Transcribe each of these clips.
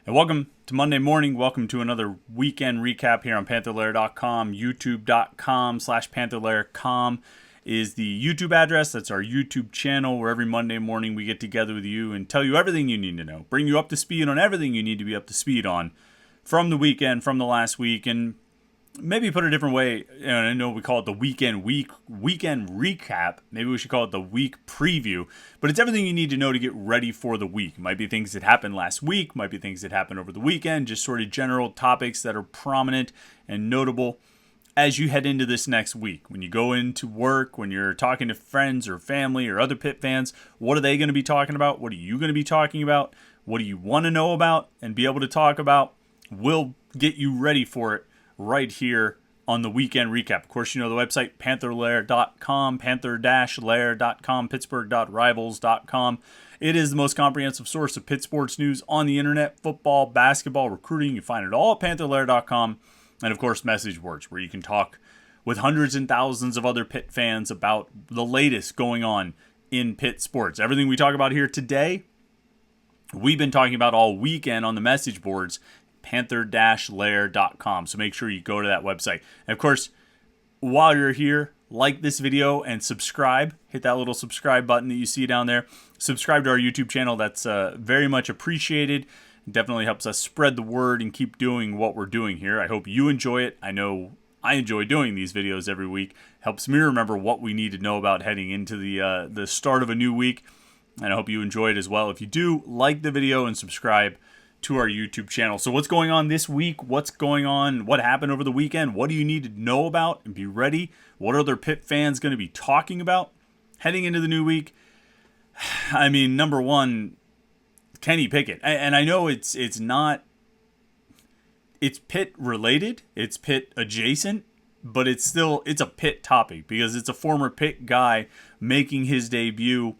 And welcome to Monday morning. Welcome to another weekend recap here on Panther-Lair.com. YouTube.com/Panther-Lair.com is the YouTube address. That's our YouTube channel where every Monday morning we get together with you and tell you everything you need to know. Bring you up to speed on everything you need to be up to speed on from the weekend, from the last week, and maybe put it a different way. I know we call it the weekend recap. Maybe we should call it the week preview. But it's everything you need to know to get ready for the week. It might be things that happened last week, might be things that happened over the weekend, just sort of general topics that are prominent and notable as you head into this next week. When you go into work, when you're talking to friends or family or other Pitt fans, what are they going to be talking about? What are you going to be talking about? What do you want to know about and be able to talk about? We'll get you ready for it right here on the weekend recap. Of course, you know the website, Panther-Lair.com, Panther-Lair.com, Pittsburgh.rivals.com. It is the most comprehensive source of Pitt sports news on the internet, football, basketball, recruiting. You find it all at Panther-Lair.com. And, of course, message boards, where you can talk with hundreds and thousands of other Pitt fans about the latest going on in Pitt sports. Everything we talk about here today, we've been talking about all weekend on the message boards, Panther-Lair.com. So make sure you go to that website. And of course, while you're here, like this video and subscribe. Hit that little subscribe button that you see down there. Subscribe to our YouTube channel. That's very much appreciated. It definitely helps us spread the word and keep doing what we're doing here. I hope you enjoy it. I know I enjoy doing these videos every week. Helps me remember what we need to know about heading into the start of a new week. And I hope you enjoy it as well. If you do, like the video and subscribe to our YouTube channel. So what's going on this week? What's going on? What happened over the weekend? What do you need to know about and be ready? What are other Pitt fans going to be talking about heading into the new week? I mean, number one, Kenny Pickett. And I know it's Pitt related. It's Pitt adjacent, but it's a Pitt topic because it's a former Pitt guy making his debut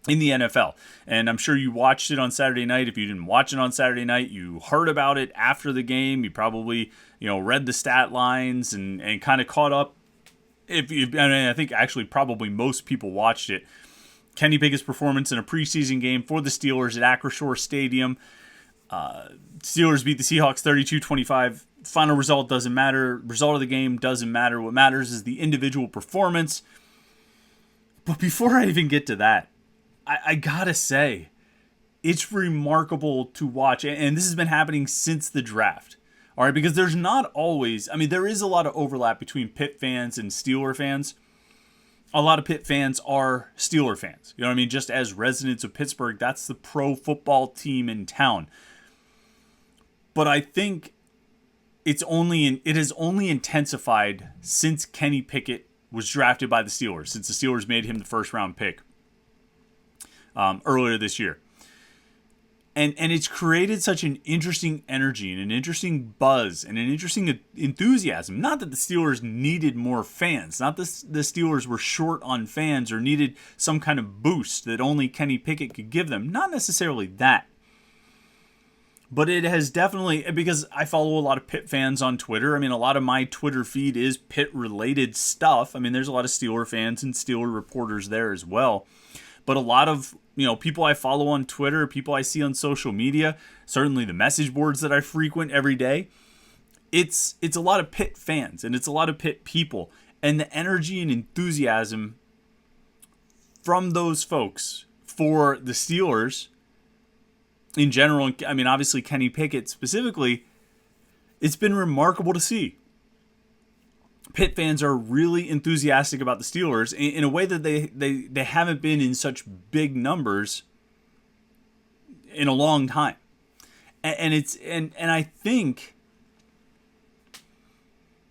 in the NFL. And I'm sure you watched it on Saturday night. If you didn't watch it on Saturday night, you heard about it after the game. You probably, read the stat lines and kind of caught up. I think actually probably most people watched it. Kenny Pickett's performance in a preseason game for the Steelers at Acrisure Stadium. Steelers beat the Seahawks 32-25. Final result doesn't matter. Result of the game doesn't matter. What matters is the individual performance. But before I even get to that, I gotta say, it's remarkable to watch, and this has been happening since the draft. All right, because there's not always, there is a lot of overlap between Pitt fans and Steeler fans. A lot of Pitt fans are Steeler fans. You know what I mean? Just as residents of Pittsburgh, that's the pro football team in town. But I think it has only intensified since Kenny Pickett was drafted by the Steelers, since the Steelers made him the first round pick earlier this year. And it's created such an interesting energy and an interesting buzz and an interesting enthusiasm. Not that the Steelers needed more fans. Not that the Steelers were short on fans or needed some kind of boost that only Kenny Pickett could give them. Not necessarily that. But it has definitely, because I follow a lot of Pitt fans on Twitter. A lot of my Twitter feed is Pitt-related stuff. There's a lot of Steeler fans and Steeler reporters there as well. But a lot of people I follow on Twitter, people I see on social media, certainly the message boards that I frequent every day, it's a lot of Pitt fans and it's a lot of Pitt people. And the energy and enthusiasm from those folks for the Steelers in general, obviously Kenny Pickett specifically, it's been remarkable to see. Pitt fans are really enthusiastic about the Steelers in a way that they haven't been in such big numbers in a long time. And I think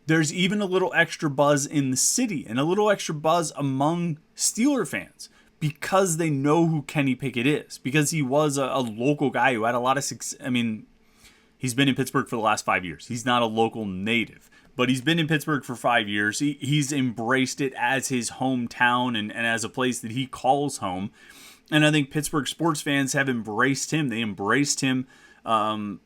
there's even a little extra buzz in the city and a little extra buzz among Steeler fans because they know who Kenny Pickett is, because he was a local guy who had a lot of success. He's been in Pittsburgh for the last 5 years. He's not a local native, but he's been in Pittsburgh for 5 years. He's embraced it as his hometown and as a place that he calls home. And I think Pittsburgh sports fans have embraced him. They embraced him, for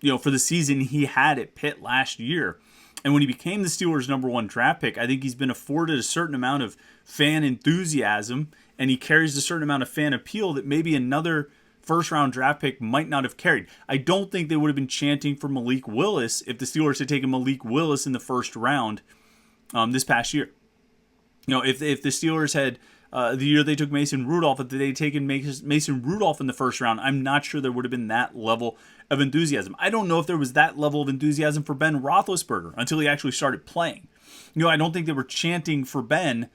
the season he had at Pitt last year. And when he became the Steelers' number one draft pick, I think he's been afforded a certain amount of fan enthusiasm, and he carries a certain amount of fan appeal that maybe another first round draft pick might not have carried. I don't think they would have been chanting for Malik Willis if the Steelers had taken Malik Willis in the first round this past year. If the Steelers had the year they took Mason Rudolph, if they'd taken Mason Rudolph in the first round, I'm not sure there would have been that level of enthusiasm. I don't know if there was that level of enthusiasm for Ben Roethlisberger until he actually started playing. I don't think they were chanting for Ben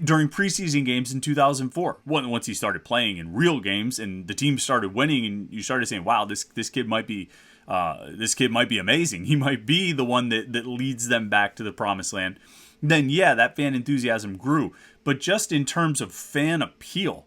during preseason games in 2004. Once he started playing in real games and the team started winning, and you started saying, "Wow, this kid might be amazing. He might be the one that leads them back to the promised land." Then yeah, that fan enthusiasm grew. But just in terms of fan appeal,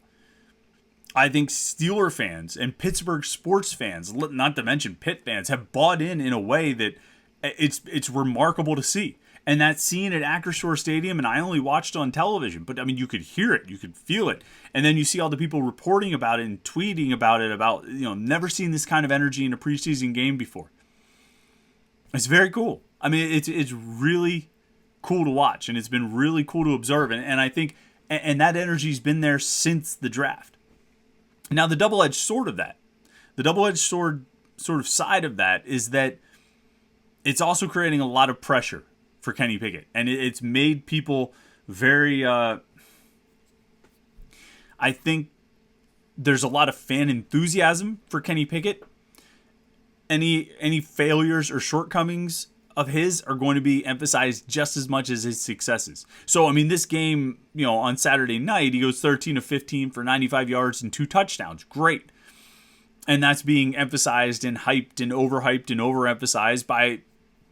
I think Steeler fans and Pittsburgh sports fans, not to mention Pitt fans, have bought in a way that it's remarkable to see. And that scene at Acrisure Stadium, and I only watched on television, but I mean, you could hear it, you could feel it. And then you see all the people reporting about it and tweeting about it, never seen this kind of energy in a preseason game before. It's very cool. I mean, it's really cool to watch, and it's been really cool to observe. And I think, and that energy's been there since the draft. Now, the double-edged sword of that, the double-edged sword sort of side of that is that it's also creating a lot of pressure for Kenny Pickett. And it's made people very, I think there's a lot of fan enthusiasm for Kenny Pickett. Any failures or shortcomings of his are going to be emphasized just as much as his successes. So, I mean, this game, on Saturday night, he goes 13 of 15 for 95 yards and 2 touchdowns. Great. And that's being emphasized and hyped and overemphasized by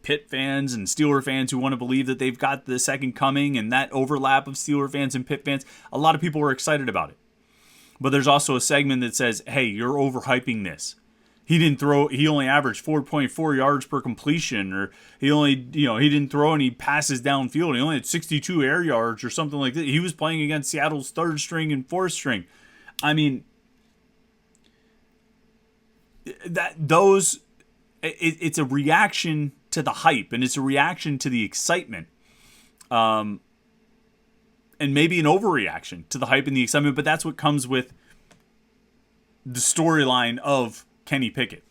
Pitt fans and Steeler fans who want to believe that they've got the second coming, and that overlap of Steeler fans and Pitt fans. A lot of people are excited about it. But there's also a segment that says, hey, you're overhyping this. He only averaged 4.4 yards per completion, or he didn't throw any passes downfield. He only had 62 air yards or something like that. He was playing against Seattle's third string and fourth string. I mean, it's a reaction to the hype, and it's a reaction to the excitement. And maybe an overreaction to the hype and the excitement, but that's what comes with the storyline of Kenny Pickett.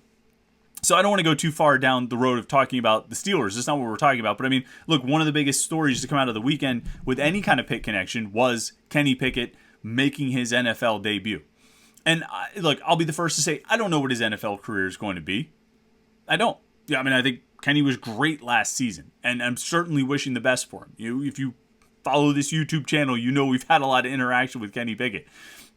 So I don't want to go too far down the road of talking about the Steelers. That's not what we're talking about. But I mean, look, one of the biggest stories to come out of the weekend with any kind of Pitt connection was Kenny Pickett making his NFL debut. And look, I'll be the first to say, I don't know what his NFL career is going to be. I don't. Yeah, I mean, I think Kenny was great last season, and I'm certainly wishing the best for him. If you follow this YouTube channel, we've had a lot of interaction with Kenny Pickett.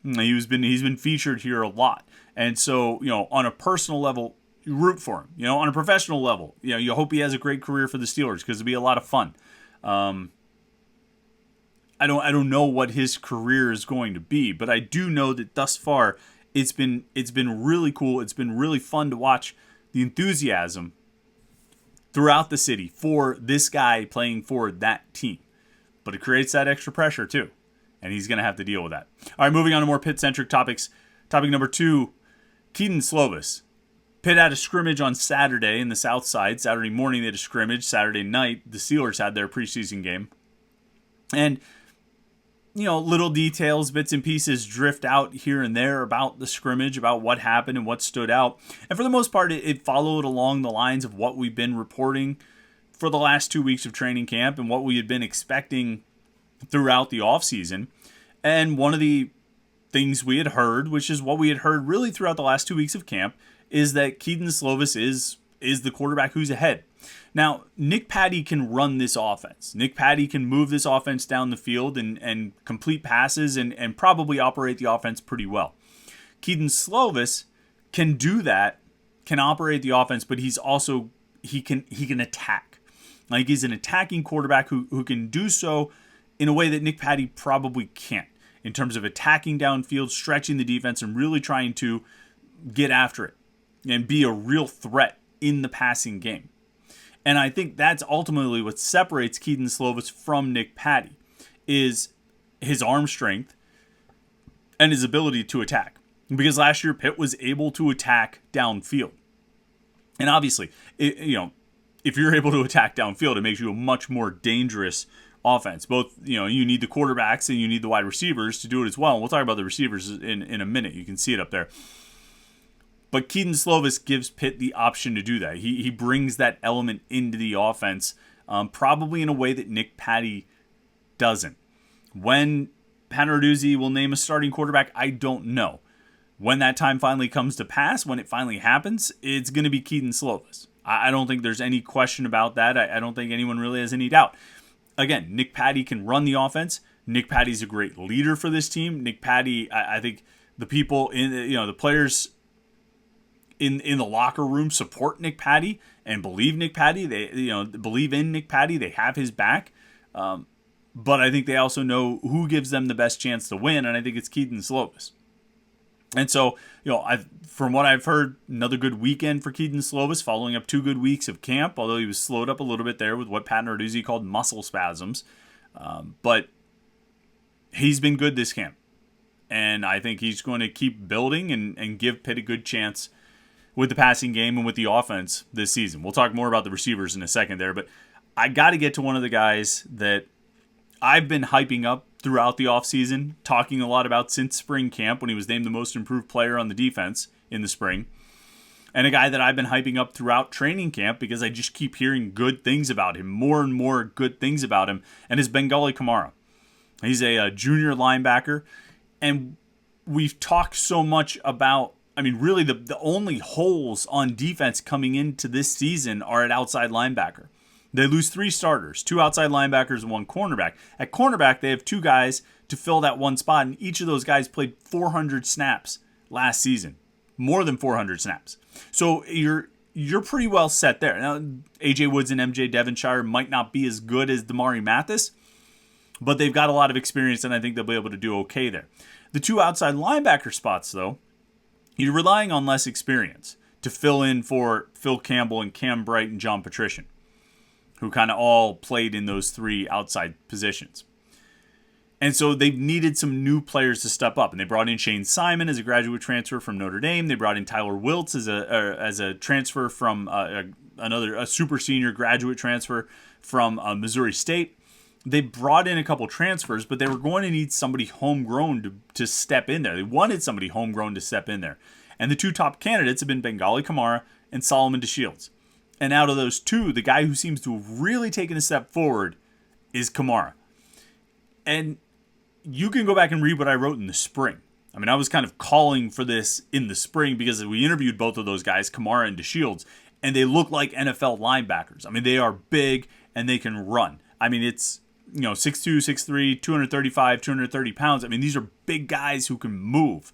He's been featured here a lot. And so, on a personal level, you root for him. On a professional level, you hope he has a great career for the Steelers, because it'll be a lot of fun. I don't know what his career is going to be, but I do know that thus far it's been really cool. It's been really fun to watch the enthusiasm throughout the city for this guy playing for that team. But it creates that extra pressure too, and he's going to have to deal with that. All right, moving on to more Pitt-centric topics. Topic number 2, Kedon Slovis. Pitt had a scrimmage on Saturday in the South Side. Saturday morning they had a scrimmage. Saturday night the Steelers had their preseason game. And, little details, bits and pieces drift out here and there about the scrimmage, about what happened and what stood out. And for the most part, it followed along the lines of what we've been reporting for the last 2 weeks of training camp and what we had been expecting throughout the offseason. And one of the things we had heard, which is what we had heard really throughout the last 2 weeks of camp, is that Kedon Slovis is the quarterback who's ahead. Now, Nick Patty can run this offense. Nick Patty can move this offense down the field and complete passes and probably operate the offense pretty well. Kedon Slovis can do that, can operate the offense, but he's also he can attack. Like, he's an attacking quarterback who can do so in a way that Nick Patty probably can't, in terms of attacking downfield, stretching the defense, and really trying to get after it and be a real threat in the passing game. And I think that's ultimately what separates Kedon Slovis from Nick Patty, is his arm strength and his ability to attack. Because last year, Pitt was able to attack downfield. And obviously, if you're able to attack downfield, it makes you a much more dangerous offense. Both, you need the quarterbacks and you need the wide receivers to do it as well. And we'll talk about the receivers in a minute. You can see it up there. But Keaton Slovis gives Pitt the option to do that. He brings that element into the offense, probably in a way that Nick Patty doesn't. When Panthers will name a starting quarterback, I don't know. When that time finally comes to pass, when it finally happens, it's going to be Keaton Slovis. I don't think there's any question about that. I don't think anyone really has any doubt. Again, Nick Patty can run the offense. Nick Patty's a great leader for this team. Nick Patty, I think the people the players in the locker room support Nick Patty and believe Nick Patty. They believe in Nick Patty. They have his back. But I think they also know who gives them the best chance to win, and I think it's Keaton Slovis. And so, from what I've heard, another good weekend for Keaton Slovis, following up 2 good weeks of camp, although he was slowed up a little bit there with what Pat Narduzzi called muscle spasms. But he's been good this camp. And I think he's going to keep building and give Pitt a good chance with the passing game and with the offense this season. We'll talk more about the receivers in a second there, but I got to get to one of the guys that I've been hyping up throughout the offseason, talking a lot about since spring camp when he was named the most improved player on the defense in the spring. And a guy that I've been hyping up throughout training camp because I just keep hearing good things about him, more and more good things about him, and is Bengali Kamara. He's a junior linebacker, and we've talked so much about, really the only holes on defense coming into this season are at outside linebacker. They lose 3 starters, 2 outside linebackers and 1 cornerback. At cornerback, they have 2 guys to fill that one spot, and each of those guys played 400 snaps last season. More than 400 snaps. So you're pretty well set there. Now, A.J. Woods and M.J. Devonshire might not be as good as Damari Mathis, but they've got a lot of experience, and I think they'll be able to do okay there. The 2 outside linebacker spots, though, you're relying on less experience to fill in for Phil Campbell and Cam Bright and John Patrician, who kind of all played in those 3 outside positions. And so they've needed some new players to step up. And they brought in Shane Simon as a graduate transfer from Notre Dame. They brought in Tyler Wiltz as a transfer from a super senior graduate transfer from Missouri State. They brought in a couple transfers, but they were going to need somebody homegrown to step in there. They wanted somebody homegrown to step in there. And the 2 top candidates have been Bengali Kamara and Solomon DeShields. And out of those 2, the guy who seems to have really taken a step forward is Kamara. And you can go back and read what I wrote in the spring. I was kind of calling for this in the spring because we interviewed both of those guys, Kamara and DeShields, and they look like NFL linebackers. They are big and they can run. It's 6'2", 6'3", 235, 230 pounds. These are big guys who can move.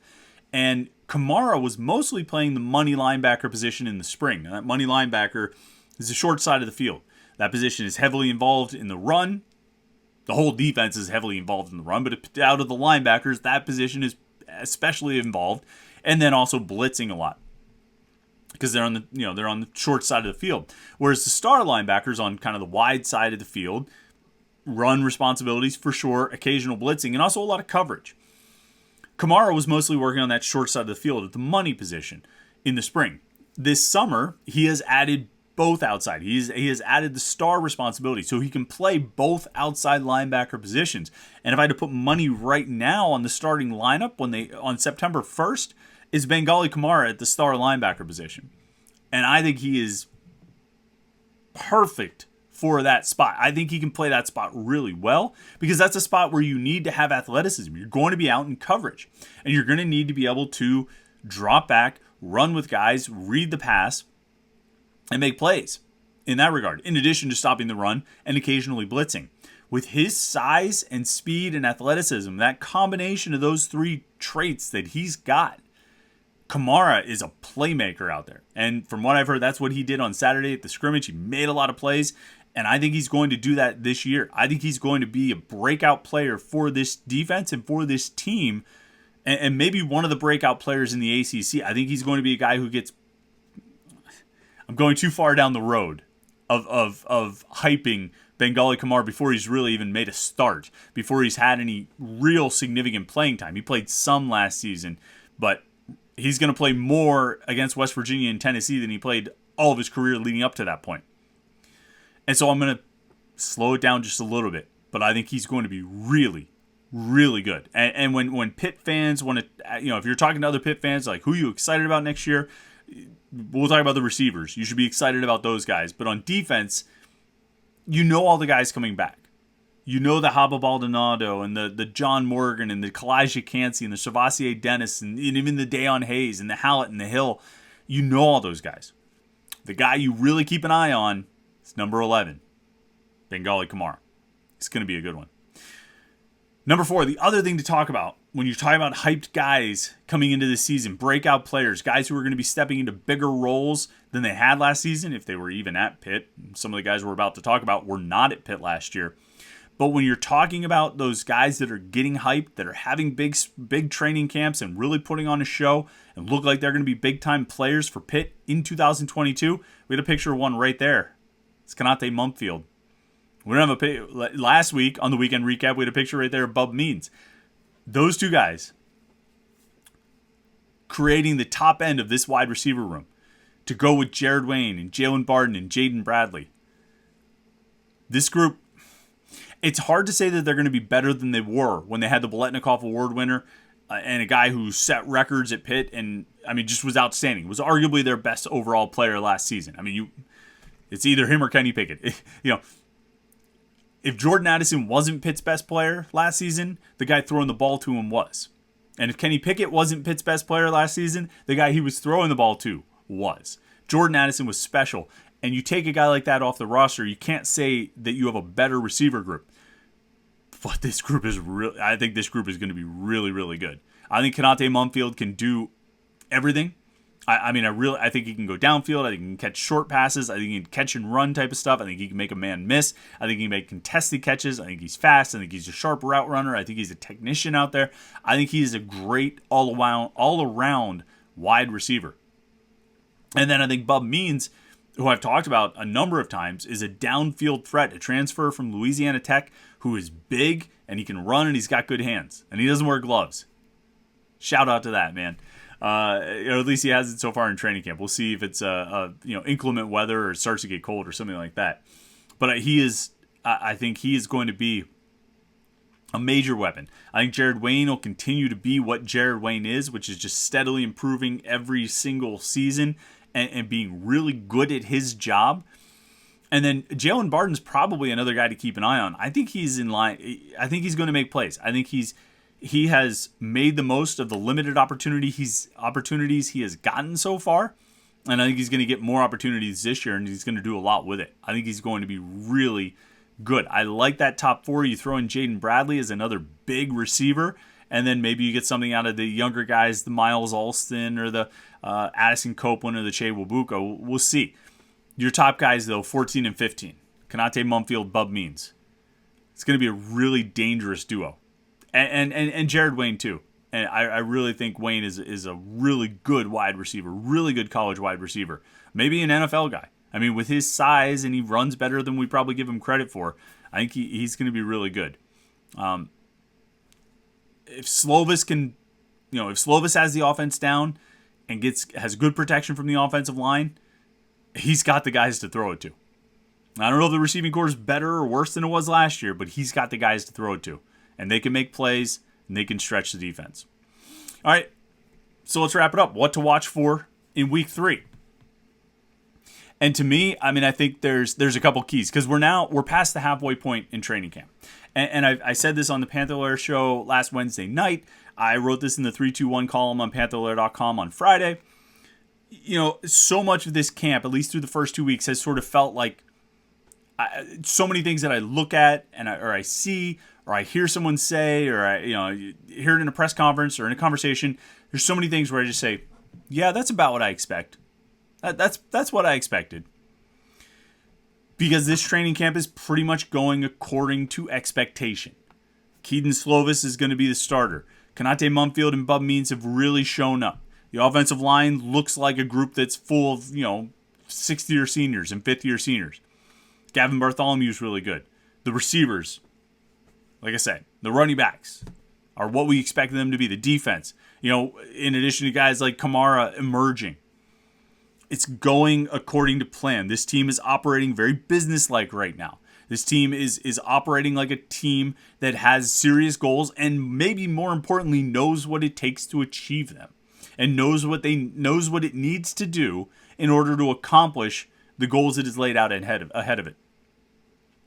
And Kamara was mostly playing the money linebacker position in the spring. Now, that money linebacker is the short side of the field. That position is heavily involved in the run. The whole defense is heavily involved in the run, but out of the linebackers, that position is especially involved, and then also blitzing a lot because they're on the short side of the field. Whereas the star linebackers on kind of the wide side of the field, run responsibilities for sure, occasional blitzing, and also a lot of coverage. Kamara was mostly working on that short side of the field at the money position in the spring. This summer, he has added both outside. He has added the star responsibility, so he can play both outside linebacker positions. And if I had to put money right now on the starting lineup on September 1st, is Bengali Kamara at the star linebacker position. And I think he is perfect for that spot. I think he can play that spot really well because that's a spot where you need to have athleticism. You're going to be out in coverage, and you're going to need to be able to drop back, run with guys, read the pass, and make plays in that regard, in addition to stopping the run and occasionally blitzing. With his size and speed and athleticism, that combination of those 3 traits that he's got, Kamara is a playmaker out there. And from what I've heard, that's what he did on Saturday at the scrimmage. He made a lot of plays, and I think he's going to do that this year. I think he's going to be a breakout player for this defense and for this team, and maybe one of the breakout players in the ACC. I think he's going to be a guy who gets... I'm going too far down the road of hyping Bengali Kamara before he's really even made a start, before he's had any real significant playing time. He played some last season, but he's going to play more against West Virginia and Tennessee than he played all of his career leading up to that point. And so I'm going to slow it down just a little bit, but I think he's going to be really, really good. And when Pitt fans want to, if you're talking to other Pitt fans, like who are you excited about next year, we'll talk about the receivers. You should be excited about those guys. But on defense, all the guys coming back. The Haba Baldonado and the John Morgan and the Kalijah Cansey and the Shavassi Dennis and even the Dayon Hayes and the Hallett and the Hill. All those guys. The guy you really keep an eye on is number 11, Bengali Kamara. It's going to be a good one. Number 4, the other thing to talk about when you're talking about hyped guys coming into this season, breakout players, guys who are going to be stepping into bigger roles than they had last season, if they were even at Pitt. Some of the guys we're about to talk about were not at Pitt last year. But when you're talking about those guys that are getting hyped, that are having big training camps and really putting on a show and look like they're going to be big-time players for Pitt in 2022, we had a picture of one right there. It's Kanate Mumfield. We don't have last week on the weekend recap, we had a picture right there of Bub Means. Those two guys creating the top end of this wide receiver room to go with Jared Wayne and Jalen Barden and Jaden Bradley. This group, it's hard to say that they're going to be better than they were when they had the Biletnikoff Award winner and a guy who set records at Pitt and, just was outstanding. Was arguably their best overall player last season. It's either him or Kenny Pickett. If Jordan Addison wasn't Pitt's best player last season, the guy throwing the ball to him was. And if Kenny Pickett wasn't Pitt's best player last season, the guy he was throwing the ball to was. Jordan Addison was special. And you take a guy like that off the roster, you can't say that you have a better receiver group. But this group is I think this group is going to be really, really good. I think Kanate Mumfield can do everything. I think he can go downfield. I think he can catch short passes. I think he can catch and run type of stuff. I think he can make a man miss. I think he can make contested catches. I think he's fast. I think he's a sharp route runner. I think he's a technician out there. I think he is a great all-around wide receiver. And then I think Bub Means, who I've talked about a number of times, is a downfield threat, a transfer from Louisiana Tech who is big and he can run and he's got good hands. And he doesn't wear gloves. Shout out to that, man. Or at least he has it so far in training camp. We'll see if it's inclement weather or it starts to get cold or something like that. But I think he is going to be a major weapon. I think Jared Wayne will continue to be what Jared Wayne is, which is just steadily improving every single season and being really good at his job. And then Jalen Barden's probably another guy to keep an eye on. I think he's in line. I think he's going to make plays. I think he has made the most of the limited opportunities he has gotten so far. And I think he's going to get more opportunities this year, and he's going to do a lot with it. I think he's going to be really good. I like that top 4. You throw in Jaden Bradley as another big receiver, and then maybe you get something out of the younger guys, the Miles Alston or the Addison Copeland or the Che Wabuka. We'll see. Your top guys, though, 14 and 15. Kanate Mumfield, Bub Means. It's going to be a really dangerous duo. And Jared Wayne, too. And I really think Wayne is a really good wide receiver, really good college wide receiver. Maybe an NFL guy. With his size, and he runs better than we probably give him credit for, I think he's going to be really good. If Slovis has the offense down and has good protection from the offensive line, he's got the guys to throw it to. I don't know if the receiving core is better or worse than it was last year, but he's got the guys to throw it to. And they can make plays, and they can stretch the defense. All right, so let's wrap it up. What to watch for in Week 3? And to me, I think there's a couple keys, because we're past the halfway point in training camp. And I said this on the Panther-Lair show last Wednesday night. I wrote this in the 321 column on Panther-Lair.com on Friday. So much of this camp, at least through the first 2 weeks, has sort of felt like so many things that I look at or I see or I hear someone say or I hear it in a press conference or in a conversation. There's so many things where I just say, yeah, that's about what I expect. That's what I expected. Because this training camp is pretty much going according to expectation. Kedon Slovis is going to be the starter. Kanate Mumfield and Bub Means have really shown up. The offensive line looks like a group that's full of, 6th-year seniors and 5th-year seniors. Gavin Bartholomew is really good. The receivers, like I said, the running backs are what we expected them to be. The defense, in addition to guys like Kamara emerging. It's going according to plan. This team is operating very businesslike right now. This team is operating like a team that has serious goals and maybe more importantly knows what it takes to achieve them and knows what it needs to do in order to accomplish the goals it has laid out ahead of it.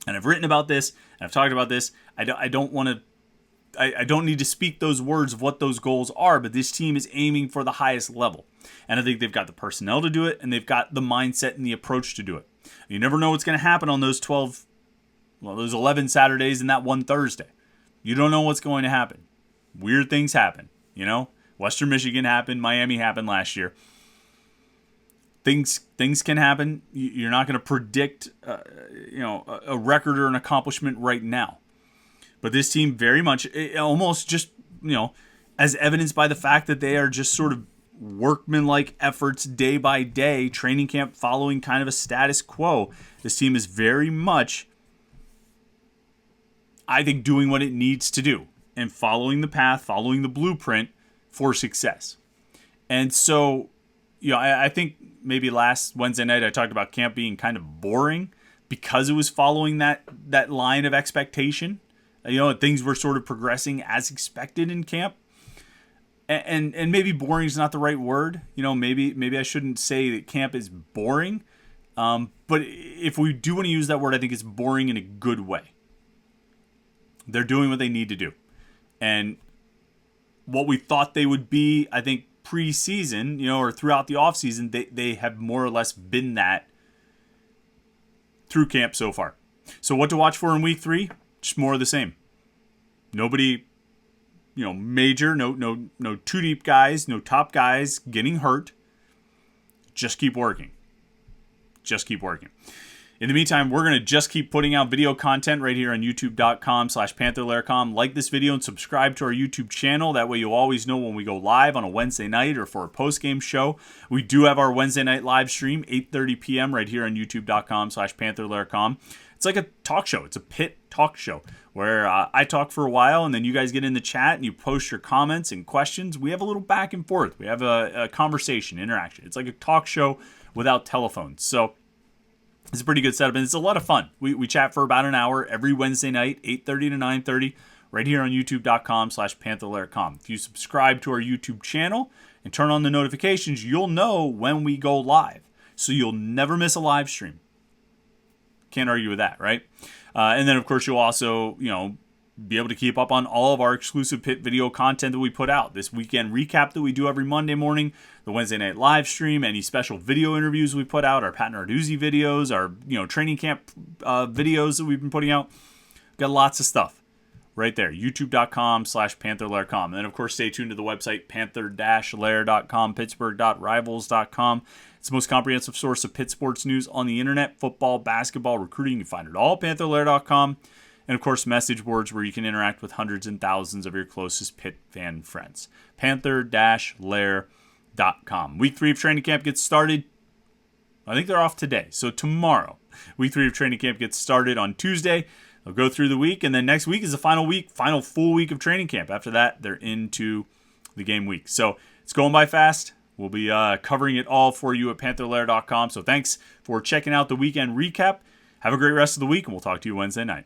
And I've written about this, and I've talked about this. I don't need to speak those words of what those goals are, but this team is aiming for the highest level. And I think they've got the personnel to do it, and they've got the mindset and the approach to do it. You never know what's going to happen on those 11 Saturdays and that one Thursday. You don't know what's going to happen. Weird things happen, you know? Western Michigan happened, Miami happened last year. Things can happen. You're not going to predict, a record or an accomplishment right now. But this team very much, almost just, as evidenced by the fact that they are just sort of workmanlike efforts day by day, training camp following kind of a status quo. This team is very much, I think, doing what it needs to do and following the path, following the blueprint for success. And so, I think maybe last Wednesday night I talked about camp being kind of boring because it was following that line of expectation. Things were sort of progressing as expected in camp. And maybe boring is not the right word. Maybe I shouldn't say that camp is boring. But if we do want to use that word, I think it's boring in a good way. They're doing what they need to do. And what we thought they would be, I think, pre-season, or throughout the offseason, they have more or less been that through camp so far. So what to watch for in week 3? Just more of the same. Nobody, major, no too deep guys, no top guys getting hurt. Just keep working. In the meantime, we're going to just keep putting out video content right here on youtube.com/Panther-Lair.com. Like this video and subscribe to our YouTube channel. That way you'll always know when we go live on a Wednesday night or for a post-game show. We do have our Wednesday night live stream, 8:30 p.m. right here on youtube.com/Panther-Lair.com. It's like a talk show. It's a Pitt talk show where I talk for a while and then you guys get in the chat and you post your comments and questions. We have a little back and forth. We have a conversation, interaction. It's like a talk show without telephones. So it's a pretty good setup, and it's a lot of fun. We chat for about an hour every Wednesday night, 8:30 to 9:30, right here on youtube.com/Panther-Lair.com. If you subscribe to our YouTube channel and turn on the notifications, you'll know when we go live, so you'll never miss a live stream. Can't argue with that, right? And then, of course, you'll also, be able to keep up on all of our exclusive Pitt video content that we put out. This weekend recap that we do every Monday morning, the Wednesday night live stream, any special video interviews we put out, our Pat Narduzzi videos, our training camp videos that we've been putting out. We've got lots of stuff right there, youtube.com/Panther-Lair.com. And then, of course, stay tuned to the website, Panther-Lair.com, Pittsburgh.rivals.com. It's the most comprehensive source of Pitt sports news on the internet, football, basketball, recruiting. You find it all, Panther-Lair.com. And, of course, message boards where you can interact with hundreds and thousands of your closest Pitt fan friends. Panther-Lair.com. Week 3 of training camp gets started. I think they're off today. So tomorrow, week 3 of training camp gets started on Tuesday. They'll go through the week. And then next week is the final full week of training camp. After that, they're into the game week. So it's going by fast. We'll be covering it all for you at Panther-Lair.com. So thanks for checking out the weekend recap. Have a great rest of the week, and we'll talk to you Wednesday night.